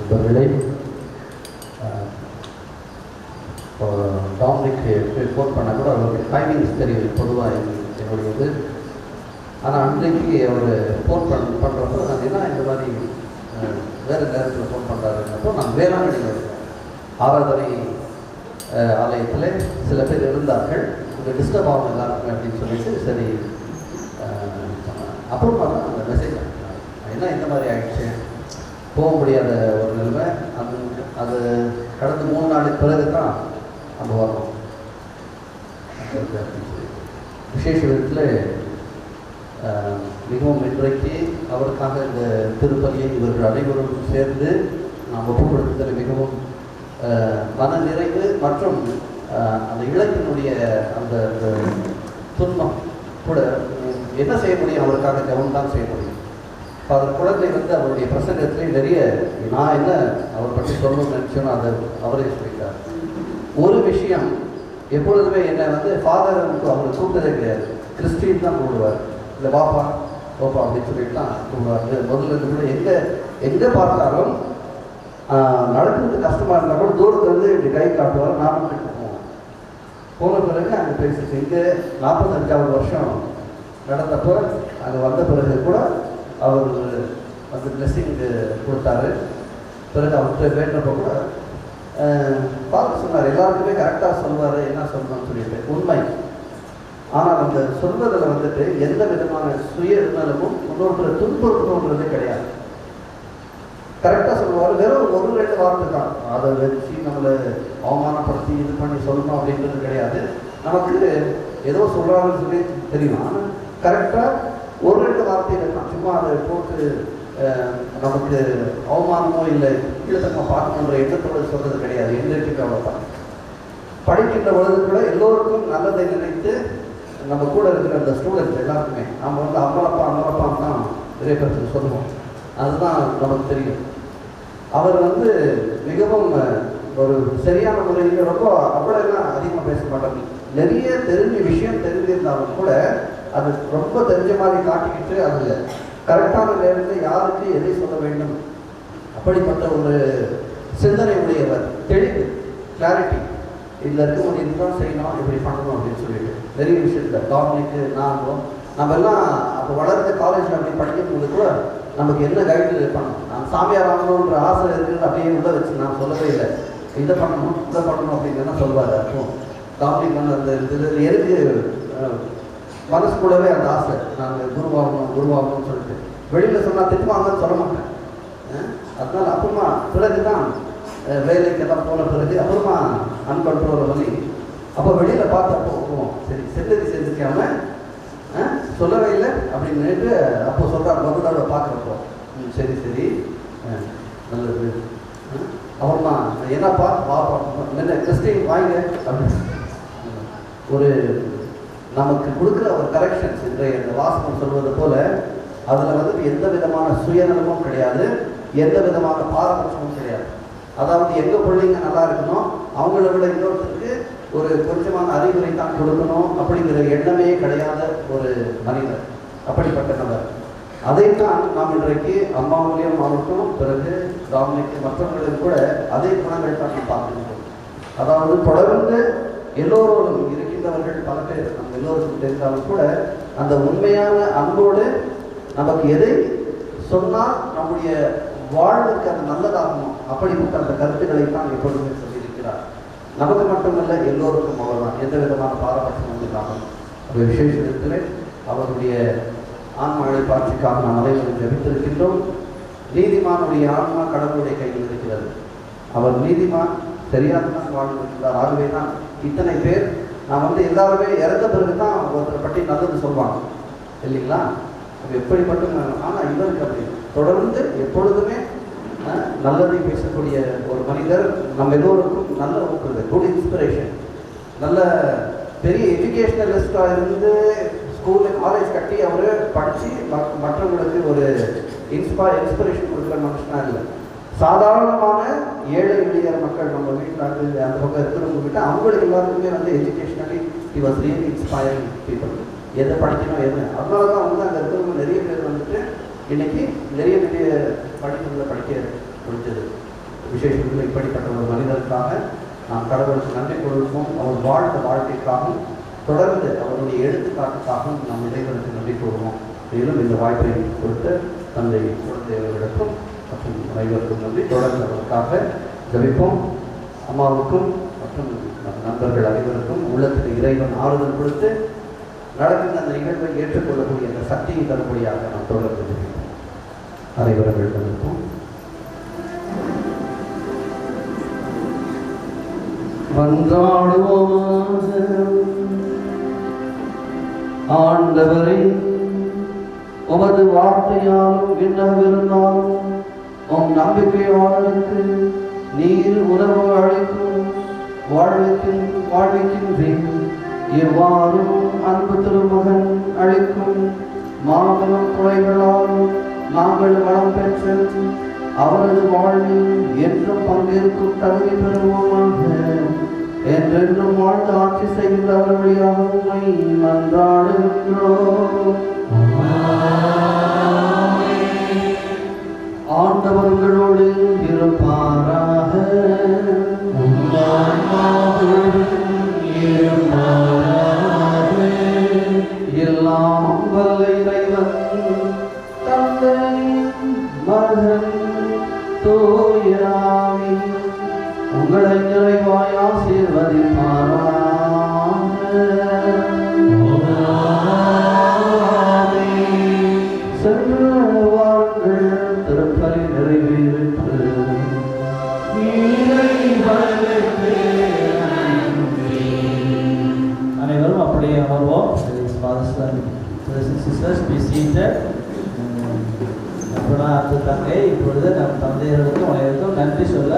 நண்பர்களே, டாமினிக்கு ஃபோன் பண்ணால் கூட அவருக்கு டைமிங்ஸ் தெரியும் பொதுவாக என்னுடையது. ஆனால் அன்றைக்கு அவர் ஃபோன் பண்ணுறப்போ நான் என்ன இந்த மாதிரி வேறு நேரத்தில் ஃபோன் பண்ணுறாருன்றப்போ நான் வேளாங்கண்ணியில் இருக்கேன். ஆராதனை ஆலயத்தில் சில பேர் இருந்தார்கள், கொஞ்சம் டிஸ்டர்ப் ஆகும் எல்லாருக்குமே அப்படின்னு சொல்லிட்டு சரி அப்புறமா தான் அந்த மெசேஜ் என்ன இந்த மாதிரி ஆகிடுச்சு, போக முடியாத ஒரு நிலைமை. அது கடந்த 3 நாளுக்கு பிறகு தான் நம்ம வரணும். விசேஷ விதத்தில் மிகவும் இன்றைக்கு அவருக்காக இந்த திருப்பலியை இவர்கள் அனைவரும் சேர்ந்து நாம் ஒப்புக்கொடுத்ததில் மிகவும் மன நிறைவு மற்றும் அந்த இலக்கினுடைய அந்த துன்பம் கூட என்ன செய்ய முடியும், அவருக்காக ஜெபம் தான் செய்ய முடியும். இப்போ அவர் குழந்தை அவருடைய பிரசங்கத்திலே நிறைய நான் என்ன அவர் பற்றி சொல்லணும்னு நினச்சோன்னா அதை அவரே சொல்லிட்டார். ஒரு விஷயம் எப்பொழுதுமே என்னை ஃபாதர் அவர் கூப்பிட்டதே கிடையாது, கிறிஸ்டின் தான் கூப்பிடுவார், இல்லை பாப்பா ஓப்பா அப்படின்னு சொல்லிட்டு தான் கூப்பிடுவார். முதல்ல இருந்து எங்கே பார்த்தாலும் நடக்கிறது கஷ்டமாக இருந்தால் கூட தூரத்துலேருந்து இப்படி கை காட்டுவார், நானும் கிட்ட போவோம். போன பிறகு அங்கே பேசிட்டு இங்கே 45வது வருஷம் நடந்தப்போ அங்கே வந்த பிறகு கூட அவர் பிளெஸிங் கொடுத்தாரு. பிறகு அவர்கிட்ட வேண்டப்போ கூட பார்த்து சொன்னார், எல்லாருக்குமே கரெக்டாக சொல்வார், என்ன சொல்லணும்னு சொல்லிட்டு உண்மை. ஆனால் அந்த சொல்வதில் எந்த விதமான சுய இருந்தாலும் இன்னொருத்தரை துன்புறுத்தணுன்றதே கிடையாது. கரெக்டாக சொல்லுவார். வெறும் 1-2 வார்த்தை தான், அதை வச்சு நம்மளை அவமானப்படுத்தி இது பண்ணி சொல்லணும் அப்படின்றது கிடையாது. நமக்கு ஏதோ சொல்கிறாங்கன்னு சொல்லி தெரியும், ஆனால் கரெக்டாக 1-2 வார்த்தைகள் தான். சும்மா அதை போட்டு நமக்கு அவமானமோ இல்லை கீழத்தக்கமாக பார்க்கணுன்ற எண்ணத்தோடு சொல்கிறது கிடையாது. எங்களுக்கு அவ்வளோதான். படிக்கின்ற பொழுது கூட எல்லோருக்கும் நல்லதை நினைத்து நம்ம கூட இருக்கிற அந்த ஸ்டூடெண்ட்ஸ் எல்லாருக்குமே நம்ம அம்மளப்பான்னு தான் நிறைய பேருக்கு சொல்லுவோம். அதுதான் நமக்கு தெரியும். அவர் மிகவும் ஒரு சரியான முறையில் ரொம்ப அவ்வளோலாம் அதிகமாக பேச மாட்டாங்க. நிறைய விஷயம் தெரிஞ்சிருந்தாலும் கூட அது ரொம்ப தெரிஞ்ச மாதிரி காட்டிக்கிட்டு அது கரெக்டான நேரத்தில் யாருக்கு எதை சொல்ல வேண்டும் அப்படிப்பட்ட ஒரு சிந்தனை உடையவர். தெளிவு, கிளாரிட்டி, இதில் இருக்க முடியும் தான் செய்யணும், இப்படி பண்ணணும் அப்படின்னு சொல்லிட்டு நிறைய விஷயத்தில் டாமினிக்கு நம்ம எல்லாம் அப்போ வளர்ந்த காலேஜில் அப்படி படிக்கும்போது கூட நமக்கு என்ன கைடு பண்ணணும், நான் சாமியார் ஆகணுன்ற ஆசை இருக்குது அப்படியே உள்ள வச்சு நான் சொல்லவே இல்லை, இதை பண்ணணும் அப்படின்னு சொல்லுவார். அப்போ டாமினிக் அந்த எதுக்கு மனசுக்குள்ளவே அந்த ஆசை, நாங்கள் குருவாகணும்னு சொல்லிட்டு வெளியில் சொன்னால் திட்டுவாங்கன்னு சொல்ல மாட்டேன். அதனால அப்புறமா பிறகு தான் வேலைக்கெல்லாம் போன பிறகு அப்புறமா அன்கண்ட்ரோலை பண்ணி அப்போ வெளியில் பார்த்தப்போ சரி செஞ்சுக்காம சொல்லவே இல்லை அப்படின்னு அப்போ சொல்கிறார். முதல்ல பார்க்குறப்போ சரி நல்லது. அப்புறமா என்னப்பா பாப்பா என்ன கிறிஸ்டின் வாங்க அப்படின்னு ஒரு நமக்கு கொடுக்குற ஒரு கரெக்ஷன்ஸ் இன்றைய இந்த வாசகம் சொல்வது போல அதில் எந்த விதமான சுயநலமும் கிடையாது, எந்த விதமான பாரபட்சமும் கிடையாது. அதாவது எங்கள் பிள்ளைங்க நல்லா இருக்கணும், அவங்கள விட இன்னொருத்தருக்கு ஒரு கொஞ்சமான அறிவுரை தான் கொடுக்கணும் அப்படிங்கிற எண்ணமே கிடையாத ஒரு மனிதர், அப்படிப்பட்ட நபர். அதைத்தான் நாம் இன்றைக்கு அம்மா மூலியம் ஆகட்டும், பிறகு டாமினிக்கு மற்றவர்களுக்கு கூட அதே குணங்கள் தான் நாம் பார்த்துக்கிட்டோம். அதாவது தொடர்ந்து எல்லோரோடும் இருக்கின்றவர்கள் பல பேர் நம்ம எல்லோருக்கும் தெரிந்தாலும் கூட அந்த உண்மையான அன்போடு நமக்கு எதை சொன்னால் நம்முடைய வாழ்வுக்கு அது நல்லதாகணும் அப்படிப்பட்ட அந்த கருத்துக்களை தான் எப்பொழுதுமே சொல்லியிருக்கிறார். நமக்கு மட்டுமல்ல எல்லோருக்கும் அவர் தான், எந்த விதமான பாரபட்சமும் இல்லாமல். ஒரு விசேஷ விதத்தில் அவருடைய ஆன்மா அழைப்பாட்சிக்காக நாம் அனைவரும் ஜெபித்திருக்கின்றோம். நீதிமானுடைய ஆன்மா கடவுளுடைய கையில் இருக்கிறது. அவர் நீதிமான் சரியாக தான் வாழ்ந்திருக்கிறார். ஆகவே தான் இத்தனை பேர் நான் எல்லாருமே இறந்த பிறகு தான் ஒருத்தரை பற்றி நல்லது சொல்லுவாங்க இல்லைங்களா? அது எப்படிப்பட்ட, ஆனால் இவருக்கு அப்படி தொடர்ந்து எப்பொழுதுமே நல்லதை பேசக்கூடிய ஒரு மனிதர். நம்ம எல்லோருக்கும் நல்ல ஊக்குறது, குட் இன்ஸ்பிரேஷன். நல்ல பெரிய எஜுகேஷனலிஸ்டாக இருந்து ஸ்கூலில் காலேஜ் கட்டி அவர் படித்து மற்றவங்களுக்கு ஒரு இன்ஸ்பிரேஷன் கொடுக்குற மனுஷனாக இல்லை. சாதாரணமான ஏழை எளிய மக்கள் நம்ம வீட்டில் அந்த பக்கம் இருக்கிறவங்க கிட்ட அவங்களுக்கு எல்லாருக்குமே educationally he was really inspiring people. எதை படிக்கணும் எது, அதனால தான் அங்கே இருக்கிறவங்க நிறைய பேர் இன்னைக்கு நிறைய படிப்புகளை படிக்க முடிஞ்சது. விசேஷத்தில் இப்படிப்பட்ட ஒரு மனிதருக்காக நாம் கடவுளுக்கு நன்றி கொடுப்போம். அவர் வாழ்ந்த வாழ்க்கைக்காகவும் தொடர்ந்து அவருடைய எடுத்துக்காட்டுக்காகவும் நாம் இறைவனுக்கு நன்றி கூறுவோம். மேலும் இந்த வாய்ப்பை கொடுத்த தந்தை குழந்தைகளுக்கும் மற்றும் அனைவருக்கும் நன்றி. தொடர்ந்து அவருக்காக ஜெபிப்போம். அம்மாவுக்கும் மற்றும் நண்பர்கள் அனைவருக்கும் உள்ளத்துக்கு இறைவன் ஆறுதல் கொடுத்து நடக்கின்ற அந்த நிகழ்வை ஏற்றுக்கொள்ளக்கூடிய அந்த சக்தியை தரும்படியாக நாம் தொடர்ந்து ஜெபிப்போம். அனைவரும் எழுந்திருப்போம். மன்றாடுவோமாக. ஆண்டவரே, உமது வார்த்தையாலும் விண்ணகவிருந்தாலும் உம் நம்பிக்கையாளருக்கு நீர் உணவு அளிக்கும் வாழ்விக்கின்றேன். எவ்வாறும் அன்பு திருமகன் அளிக்கும் மாபெரும் துறைகளாலும் நாங்கள் வளம் பெற்று அவரது வாழ்வில் என்றும் பங்கேற்கும் தகுதி பெறுவோமாக. என்றென்றும் வாழ்ந்து ஆட்சி செய்கின்றவர் வழியாக உம்மை மன்றாடுகின்றோம். ஆண்டவர்களோடு இருப்பாராக. எல்லாம் வல்ல இறைவன் தந்தை மகன் தூய ஆவி உங்களை நிறைவாய் ஆசீர்வதிப்பாராக. சென்று வாருங்கள், திருப்பலி நிறைவேறிற்று. அனைவரும் அப்படியே அமர்வோம். Sisters be seated. அப்புறம் அடுத்த தங்கை இப்பொழுது நம் தந்தையர்களுக்கும் அனைவருக்கும் நன்றி சொல்ல